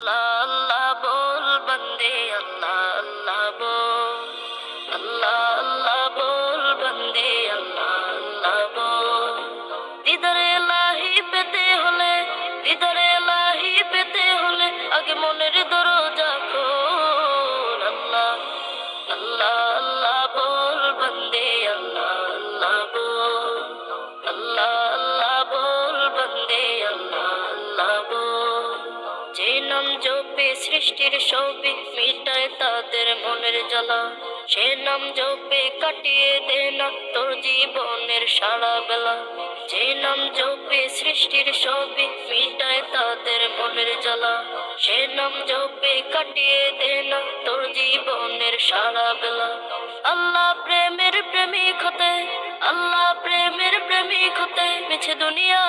আল্লাহ बोल बंदे अल्लाह अल्लाह बोल अल्लाह अल्लाह बोल बंदे अल्लाह अल्लाह बोल দিদারে এলাহি পেতে হলে দিদারে এলাহি পেতে হলে আগে মনের দরজা খোল আল্লাহ আল্লাহ আল্লাহ बोल बंदे अल्लाह अल्लाह बोल अल्लाह अल्लाह बोल बंदे अल्लाह अल्लाह बोल যে নাম জপে সৃষ্টির সবই মিটায় তাদের মনের জ্বালা সে নাম জপে কাটিয়ে দে না তোর জীবনের সারা বেলা যে নাম জপে সৃষ্টির সবই মিটায় তাদের মনের জ্বালা সে নাম জপে কাটিয়ে দে না তোর জীবনের সারা বেলা আল্লাহ প্রেমের প্রেমিক হতে আল্লাহ প্রেমের প্রেমিক হতে মিছে দুনিয়া